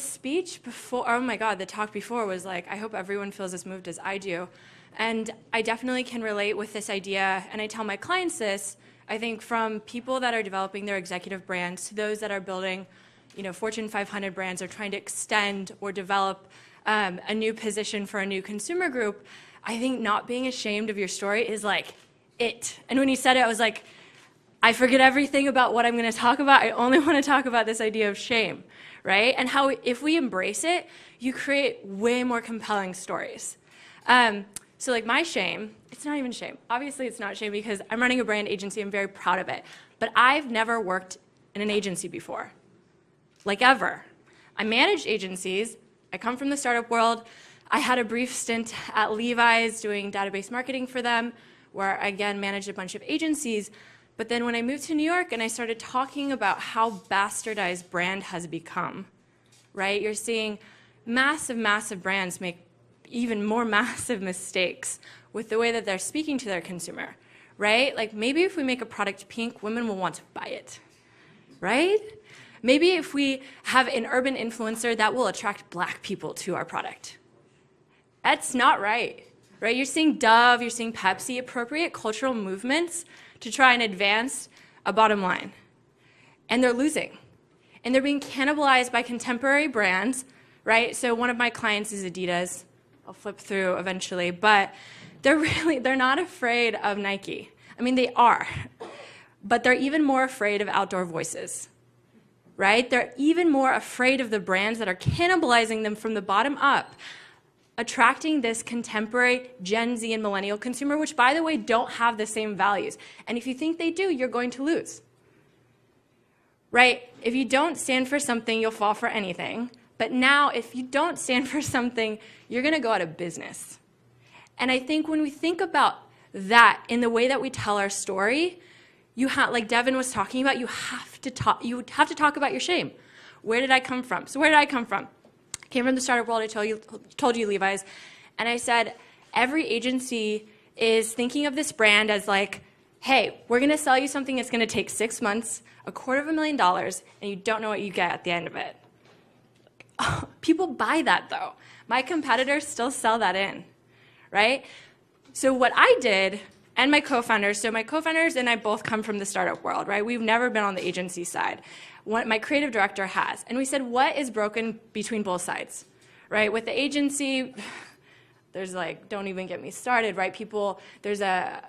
this speech before, oh my God, the talk before was like, I hope everyone feels as moved as I do. And I definitely can relate with this idea, and I tell my clients this, I think from people that are developing their executive brands to those that are building, Fortune 500 brands or trying to extend or develop a new position for a new consumer group, I think not being ashamed of your story is like it. And when you said it, I was like, I forget everything about what I'm going to talk about. I only want to talk about this idea of shame, right? And how if we embrace it, you create way more compelling stories. So like my shame, it's not even shame. Obviously it's not shame because I'm running a brand agency. I'm very proud of it. But I've never worked in an agency before, like ever. I managed agencies. I come from the startup world. I had a brief stint at Levi's doing database marketing for them, where I, again, managed a bunch of agencies. But then when I moved to New York and I started talking about how bastardized brand has become, right? You're seeing massive, massive brands make even more massive mistakes with the way that they're speaking to their consumer, right? Like maybe if we make a product pink, women will want to buy it, right? Maybe if we have an urban influencer, that will attract black people to our product. That's not right, right? You're seeing Dove, you're seeing Pepsi appropriate cultural movements to try and advance a bottom line. And they're losing. And they're being cannibalized by contemporary brands, right? So one of my clients is Adidas. I'll flip through eventually, but they're not afraid of Nike. I mean, they are, but they're even more afraid of outdoor voices, right? They're even more afraid of the brands that are cannibalizing them from the bottom up, attracting this contemporary Gen Z and millennial consumer, which, by the way, don't have the same values. And if you think they do, you're going to lose, right? If you don't stand for something, you'll fall for anything. But now, if you don't stand for something, you're going to go out of business. And I think when we think about that in the way that we tell our story, like Devin was talking about, you have to talk about your shame. Where did I come from? So where did I come from? I came from the startup world. I told you Levi's. And I said, every agency is thinking of this brand as like, hey, we're going to sell you something that's going to take 6 months, $250,000, and you don't know what you get at the end of it. People buy that, though. My competitors still sell that in, right? So what I did, and my co-founders, so my co-founders and I both come from the startup world, right? We've never been on the agency side. My creative director has. And we said, what is broken between both sides, right? With the agency, there's like, don't even get me started, right? There's an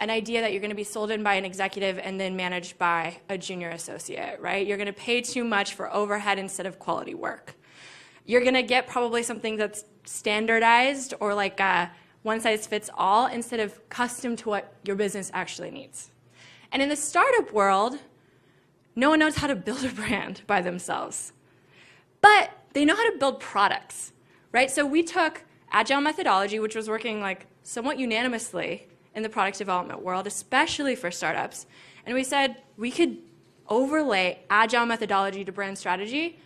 idea that you're going to be sold in by an executive and then managed by a junior associate, right? You're going to pay too much for overhead instead of quality work. You're going to get probably something that's standardized or like a one-size-fits-all instead of custom to what your business actually needs. And in the startup world, no one knows how to build a brand by themselves. But they know how to build products, right? So we took agile methodology, which was working like somewhat unanimously in the product development world, especially for startups, and we said we could overlay agile methodology to brand strategy,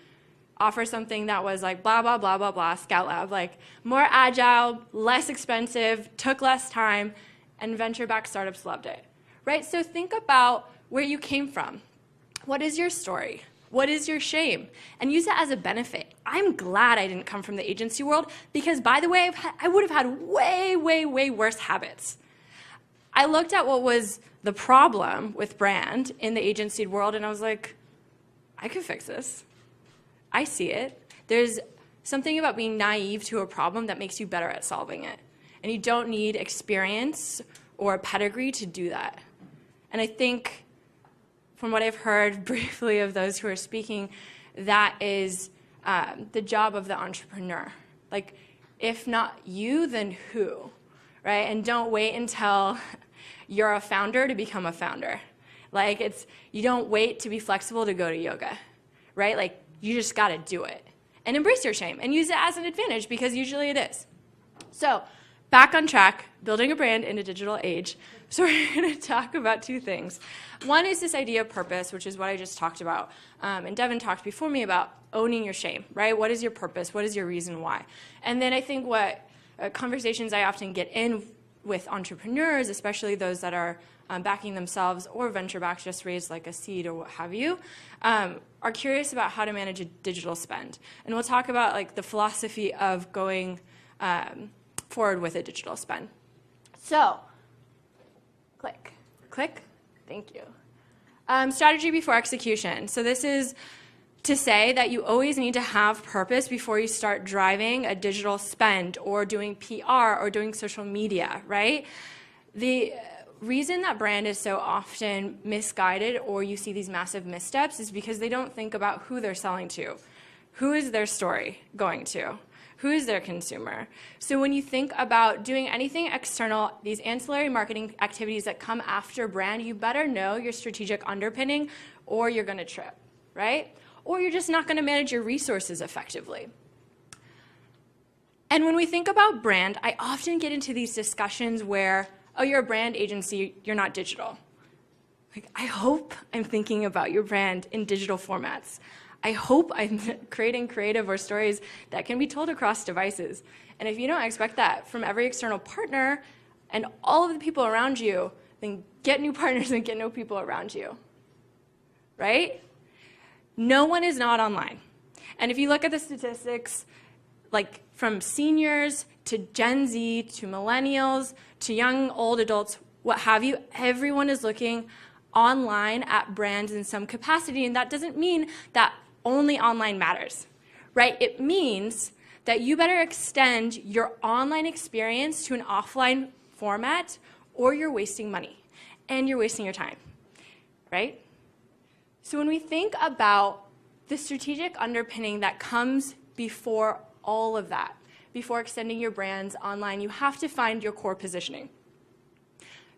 offer something that was like blah, blah, blah, blah, blah, Scout Lab, like more agile, less expensive, took less time, and venture-backed startups loved it, right? So think about where you came from. What is your story? What is your shame? And use it as a benefit. I'm glad I didn't come from the agency world because, by the way, I would have had way, way, way worse habits. I looked at what was the problem with brand in the agency world, and I was like, I could fix this. I see it. There's something about being naive to a problem that makes you better at solving it. And you don't need experience or a pedigree to do that. And I think, from what I've heard briefly of those who are speaking, that is the job of the entrepreneur. Like, if not you, then who, right? And don't wait until you're a founder to become a founder. Like, you don't wait to be flexible to go to yoga, right? Like, you just got to do it. And embrace your shame and use it as an advantage because usually it is. So, back on track, building a brand in a digital age. So we're going to talk about two things. One is this idea of purpose, which is what I just talked about. And Devin talked before me about owning your shame, right? What is your purpose? What is your reason why? And then I think what conversations I often get in with entrepreneurs, especially those that are backing themselves or venture-backed, just raised like a seed or what have you, are curious about how to manage a digital spend. And we'll talk about like the philosophy of going forward with a digital spend. So, click, thank you. Strategy before execution. So this is to say that you always need to have purpose before you start driving a digital spend or doing PR or doing social media, right? The reason that brand is so often misguided or you see these massive missteps is because they don't think about who they're selling to. Who is their story going to? Who is their consumer? So when you think about doing anything external, these ancillary marketing activities that come after brand, you better know your strategic underpinning or you're gonna trip, right? Or you're just not gonna manage your resources effectively. And when we think about brand, I often get into these discussions where, oh, you're a brand agency, you're not digital. Like, I hope I'm thinking about your brand in digital formats. I hope I'm creating creative or stories that can be told across devices. And if you don't expect that from every external partner and all of the people around you, then get new partners and get new people around you, right? No one is not online. And if you look at the statistics, like from seniors to Gen Z to millennials to young, old adults, what have you, everyone is looking online at brands in some capacity. And that doesn't mean that only online matters, right? It means that you better extend your online experience to an offline format or you're wasting money and you're wasting your time, right? So when we think about the strategic underpinning that comes before all of that, before extending your brands online, you have to find your core positioning,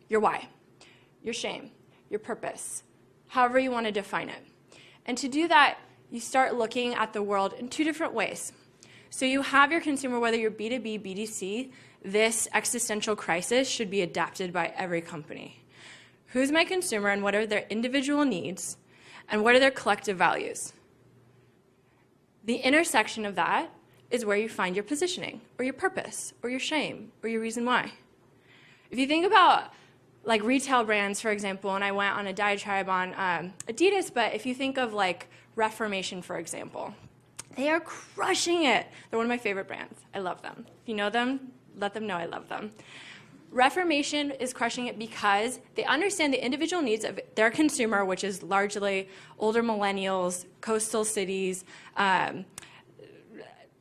your why, your shame, your purpose, however you want to define it. And to do that, you start looking at the world in two different ways. So you have your consumer, whether you're B2B, B2C, this existential crisis should be adapted by every company. Who's my consumer and what are their individual needs and what are their collective values? The intersection of that is where you find your positioning or your purpose or your shame or your reason why. If you think about like retail brands, for example, and I went on a diatribe on Adidas, but if you think of like Reformation, for example, they are crushing it. They're one of my favorite brands. I love them. If you know them, let them know I love them. Reformation is crushing it because they understand the individual needs of their consumer, which is largely older millennials, coastal cities,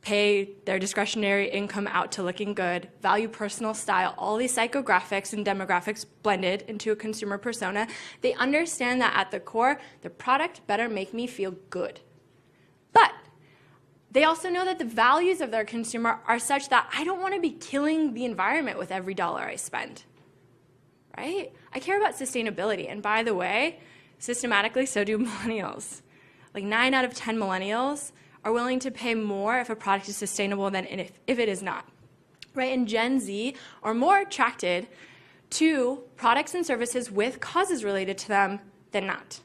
pay their discretionary income out to looking good, value personal style, all these psychographics and demographics blended into a consumer persona. They understand that at the core, the product better make me feel good. But they also know that the values of their consumer are such that I don't want to be killing the environment with every dollar I spend, right? I care about sustainability. And by the way, systematically, so do millennials. Like 9 out of 10 millennials are willing to pay more if a product is sustainable than if it is not, right? And Gen Z are more attracted to products and services with causes related to them than not,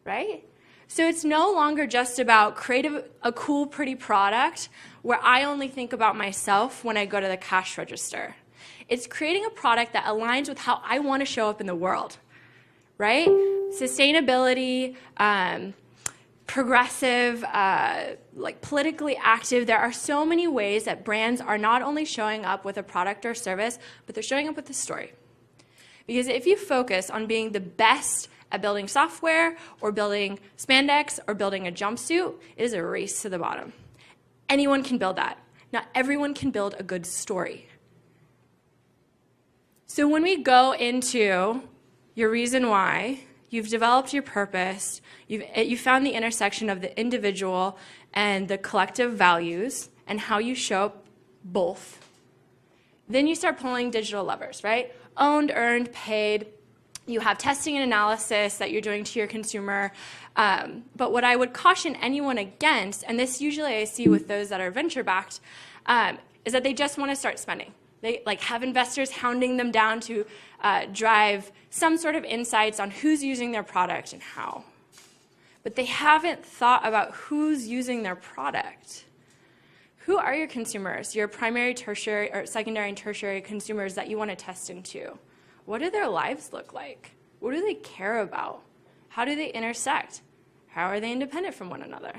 right? So it's no longer just about creating a cool, pretty product where I only think about myself when I go to the cash register. It's creating a product that aligns with how I want to show up in the world, right? Sustainability, progressive, like politically active. There are so many ways that brands are not only showing up with a product or service, but they're showing up with a story. Because if you focus on being the best at building software or building spandex or building a jumpsuit, it is a race to the bottom. Anyone can build that. Not everyone can build a good story. So when we go into your reason why, you've developed your purpose, you've found the intersection of the individual and the collective values and how you show up both, then you start pulling digital levers, right? Owned, earned, paid. You have testing and analysis that you're doing to your consumer. But what I would caution anyone against, and this usually I see with those that are venture-backed, is that they just want to start spending. They like have investors hounding them down to drive some sort of insights on who's using their product and how. But they haven't thought about who's using their product. Who are your consumers, your primary, tertiary, or secondary and tertiary consumers that you want to test into? What do their lives look like? What do they care about? How do they intersect? How are they independent from one another?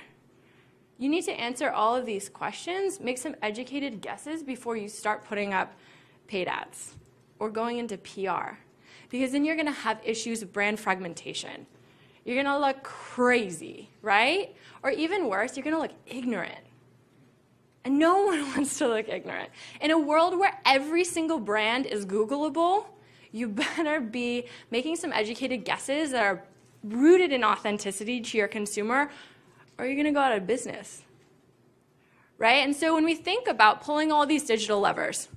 You need to answer all of these questions, make some educated guesses before you start putting up paid ads or going into PR. Because then you're going to have issues with brand fragmentation. You're going to look crazy, right? Or even worse, you're going to look ignorant. And no one wants to look ignorant. In a world where every single brand is Googleable, you better be making some educated guesses that are rooted in authenticity to your consumer, or you're going to go out of business, right? And so when we think about pulling all these digital levers,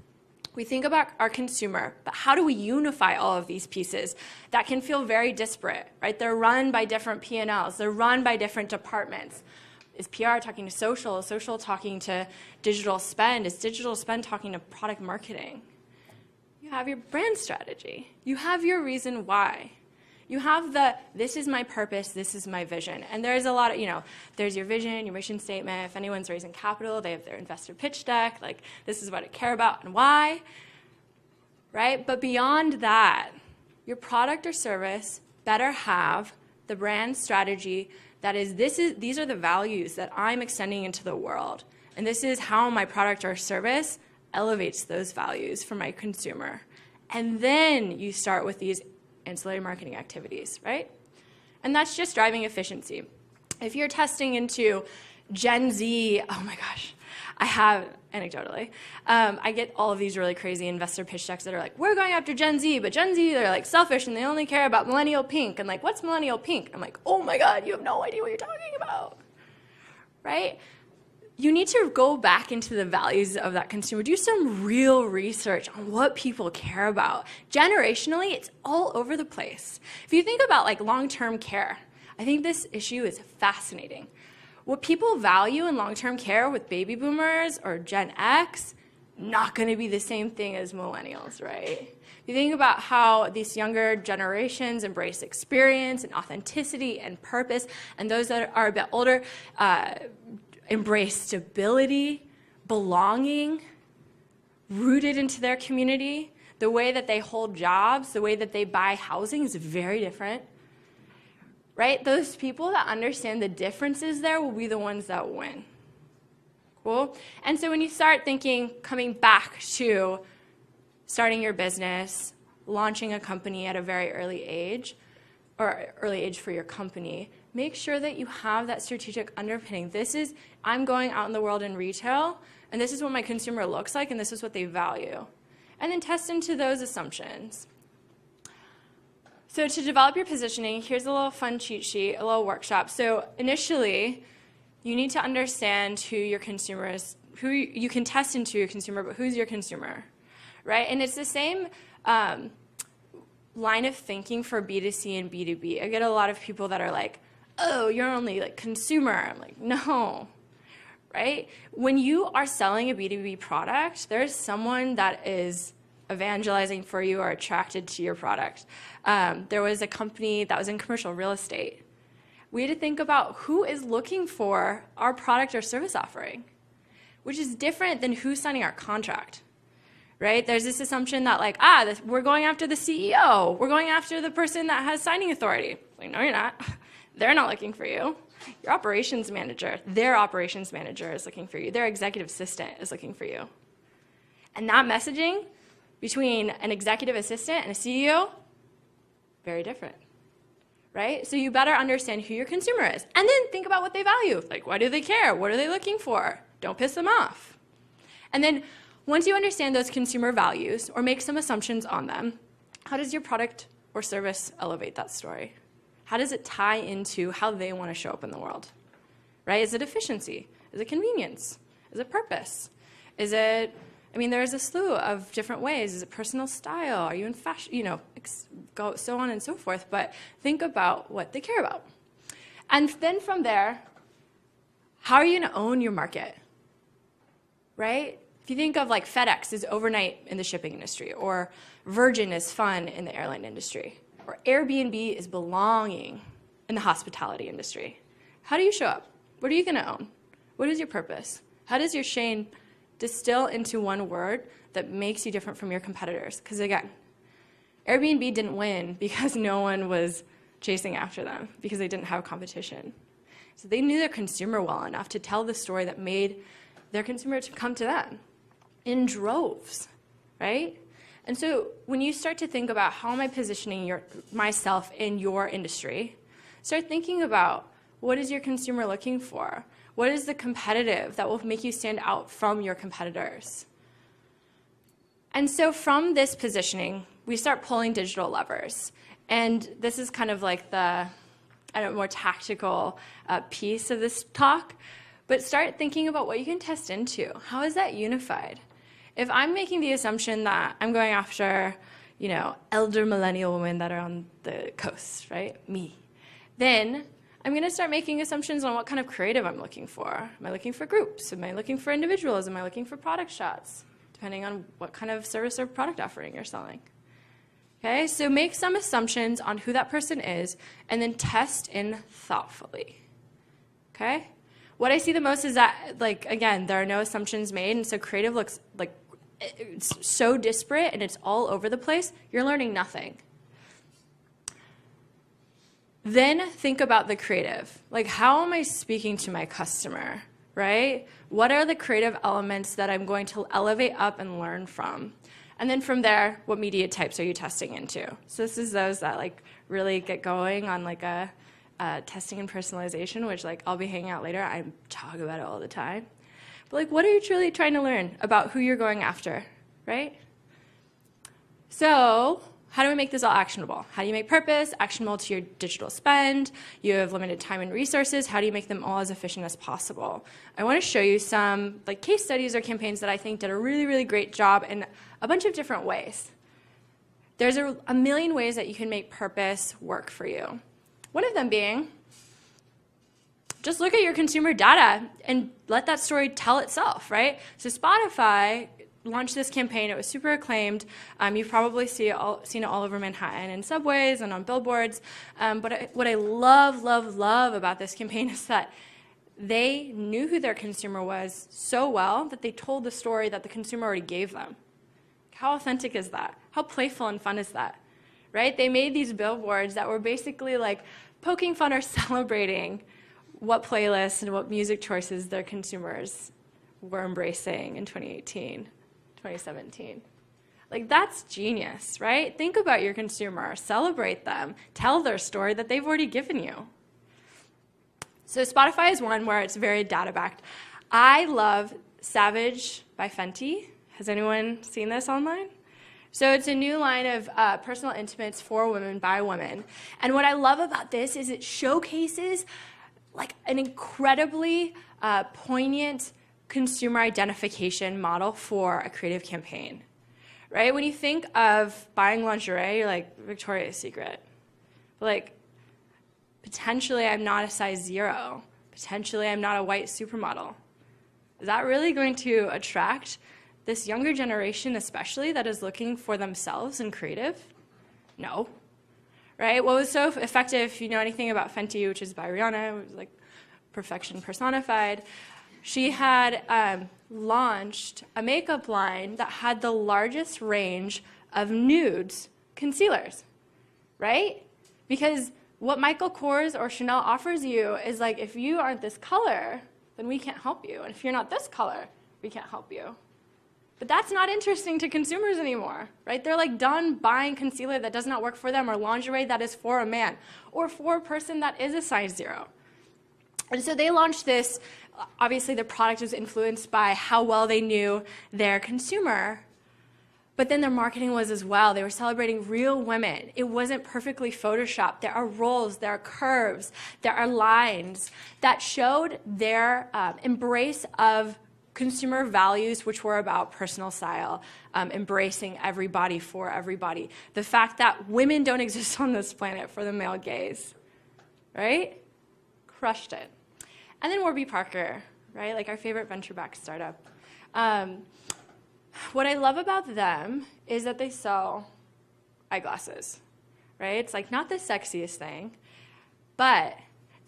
we think about our consumer, but how do we unify all of these pieces that can feel very disparate, right? They're run by different P&Ls. They're run by different departments. Is PR talking to social? Is social talking to digital spend? Is digital spend talking to product marketing? You have your brand strategy. You have your reason why. You have this is my purpose, this is my vision. And there's a lot of, there's your vision, your mission statement. If anyone's raising capital, they have their investor pitch deck. Like, this is what I care about and why, right? But beyond that, your product or service better have the brand strategy that is, these are the values that I'm extending into the world. And this is how my product or service elevates those values for my consumer. And then you start with these ancillary marketing activities, right? And that's just driving efficiency. If you're testing into Gen Z, oh my gosh, I have, anecdotally, I get all of these really crazy investor pitch decks that are like, we're going after Gen Z, but Gen Z, they're like selfish and they only care about millennial pink. And like, what's millennial pink? I'm like, oh my God, you have no idea what you're talking about, right? You need to go back into the values of that consumer. Do some real research on what people care about. Generationally, it's all over the place. If you think about like long-term care, I think this issue is fascinating. What people value in long-term care with baby boomers or Gen X, not going to be the same thing as millennials, right? You think about how these younger generations embrace experience and authenticity and purpose, and those that are a bit older embrace stability, belonging, rooted into their community. The way that they hold jobs, the way that they buy housing is very different, right? Those people that understand the differences there will be the ones that win. Cool? And so when you start thinking, coming back to starting your business, launching a company at a very early age, or early age for your company, make sure that you have that strategic underpinning. This is, I'm going out in the world in retail, and this is what my consumer looks like, and this is what they value. And then test into those assumptions. So to develop your positioning, here's a little fun cheat sheet, a little workshop. So initially, you need to understand who your consumer is, who you can test into your consumer, but who's your consumer, right? And it's the same line of thinking for B2C and B2B. I get a lot of people that are like, oh, you're only like consumer. I'm like, no, right? When you are selling a B2B product, there's someone that is evangelizing for you or attracted to your product. There was a company that was in commercial real estate. We had to think about who is looking for our product or service offering, which is different than who's signing our contract, right? There's this assumption that like, we're going after the CEO. We're going after the person that has signing authority. Like, no, you're not. They're not looking for you. Your operations manager, their operations manager is looking for you. Their executive assistant is looking for you. And that messaging between an executive assistant and a CEO, very different, right? So you better understand who your consumer is. And then think about what they value. Like, why do they care? What are they looking for? Don't piss them off. And then once you understand those consumer values or make some assumptions on them, how does your product or service elevate that story? How does it tie into how they want to show up in the world, right? Is it efficiency? Is it convenience? Is it purpose? Is it, there's a slew of different ways. Is it personal style? Are you in fashion? Go so on and so forth. But think about what they care about. And then from there, how are you going to own your market, right? If you think of like FedEx is overnight in the shipping industry, or Virgin is fun in the airline industry, or Airbnb is belonging in the hospitality industry. How do you show up? What are you going to own? What is your purpose? How does your shame distill into one word that makes you different from your competitors? Because again, Airbnb didn't win because no one was chasing after them, because they didn't have competition. So they knew their consumer well enough to tell the story that made their consumer to come to them in droves, right? And so when you start to think about how am I positioning myself in your industry, start thinking about what is your consumer looking for? What is the competitive that will make you stand out from your competitors? And so from this positioning, we start pulling digital levers. And this is kind of like the more tactical piece of this talk. But start thinking about what you can test into. How is that unified? If I'm making the assumption that I'm going after, elder millennial women that are on the coast, right? Me. Then I'm going to start making assumptions on what kind of creative I'm looking for. Am I looking for groups? Am I looking for individuals? Am I looking for product shots? Depending on what kind of service or product offering you're selling. Okay, so make some assumptions on who that person is, and then test in thoughtfully. Okay? What I see the most is that, again, there are no assumptions made, and so creative looks like it's so disparate and it's all over the place, you're learning nothing. Then think about the creative. How am I speaking to my customer, right? What are the creative elements that I'm going to elevate up and learn from? And then from there, what media types are you testing into? So this is those that really get going on a testing and personalization, which I'll be hanging out later. I talk about it all the time. But what are you truly trying to learn about who you're going after, right? So how do we make this all actionable? How do you make purpose actionable to your digital spend? You have limited time and resources. How do you make them all as efficient as possible? I want to show you some case studies or campaigns that I think did a really, really great job in a bunch of different ways. There's a million ways that you can make purpose work for you. One of them being, just look at your consumer data and let that story tell itself, right? So Spotify launched this campaign. It was super acclaimed. You've probably seen it all over Manhattan in subways and on billboards. But what I love, love, love about this campaign is that they knew who their consumer was so well that they told the story that the consumer already gave them. How authentic is that? How playful and fun is that, right? They made these billboards that were basically poking fun or celebrating what playlists and what music choices their consumers were embracing in 2018, 2017. That's genius, right? Think about your consumer, celebrate them, tell their story that they've already given you. So Spotify is one where it's very data-backed. I love Savage by Fenty. Has anyone seen this online? So it's a new line of personal intimates for women by women. And what I love about this is it showcases an incredibly poignant consumer identification model for a creative campaign, right? When you think of buying lingerie, you're Victoria's Secret. Potentially I'm not a size 0. Potentially I'm not a white supermodel. Is that really going to attract this younger generation especially that is looking for themselves in creative? No. Right? What was so effective, if you know anything about Fenty, which is by Rihanna, it was perfection personified, she had launched a makeup line that had the largest range of nudes concealers, right? Because what Michael Kors or Chanel offers you is if you aren't this color, then we can't help you. And if you're not this color, we can't help you. But that's not interesting to consumers anymore, right? They're done buying concealer that does not work for them or lingerie that is for a man or for a person that is a size 0. And so they launched this. Obviously, the product was influenced by how well they knew their consumer, but then their marketing was as well. They were celebrating real women. It wasn't perfectly photoshopped. There are rolls, there are curves, there are lines that showed their embrace of consumer values, which were about personal style, embracing everybody for everybody. The fact that women don't exist on this planet for the male gaze, right? Crushed it. And then Warby Parker, right? Our favorite venture-backed startup. What I love about them is that they sell eyeglasses, right? It's not the sexiest thing, but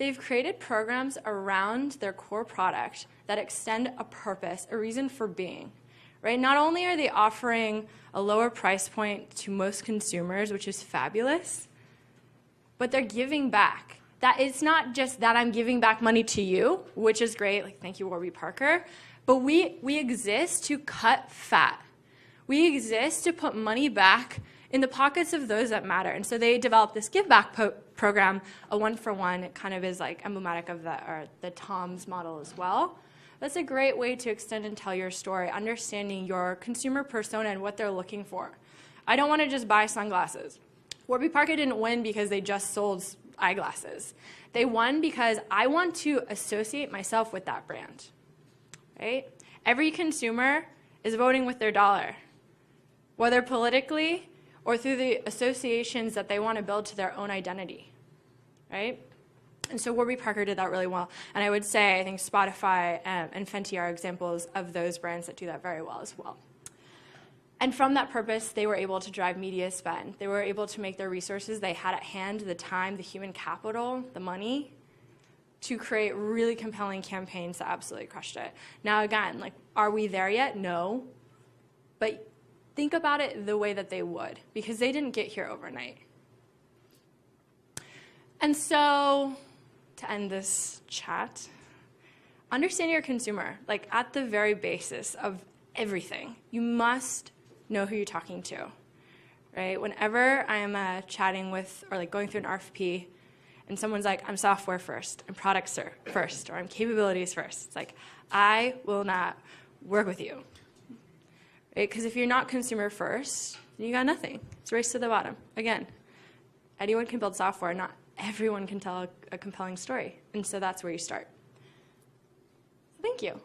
They've created programs around their core product that extend a purpose, a reason for being. Right? Not only are they offering a lower price point to most consumers, which is fabulous, but they're giving back. That it's not just that I'm giving back money to you, which is great, like thank you, Warby Parker, but we exist to cut fat. We exist to put money back in the pockets of those that matter. And so they developed this give back program, a one-for-one. It kind of is like emblematic of the Tom's model as well. That's a great way to extend and tell your story, understanding your consumer persona and what they're looking for. I don't want to just buy sunglasses. Warby Parker didn't win because they just sold eyeglasses. They won because I want to associate myself with that brand. Right? Every consumer is voting with their dollar, whether politically or through the associations that they want to build to their own identity. Right? And so Warby Parker did that really well. And I would say, I think Spotify and Fenty are examples of those brands that do that very well as well. And from that purpose, they were able to drive media spend. They were able to make their resources they had at hand, the time, the human capital, the money, to create really compelling campaigns that absolutely crushed it. Now again, like, are we there yet? No. But think about it the way that they would, because they didn't get here overnight. And so, to end this chat, understand your consumer, like at the very basis of everything. You must know who you're talking to, right? Whenever I'm chatting with, or like going through an RFP, and someone's like, I'm software first, I'm products first, or I'm capabilities first, it's like, I will not work with you, right? Because if you're not consumer first, then you got nothing. It's a race to the bottom. Again, anyone can build software, not everyone can tell a compelling story. And so that's where you start. Thank you.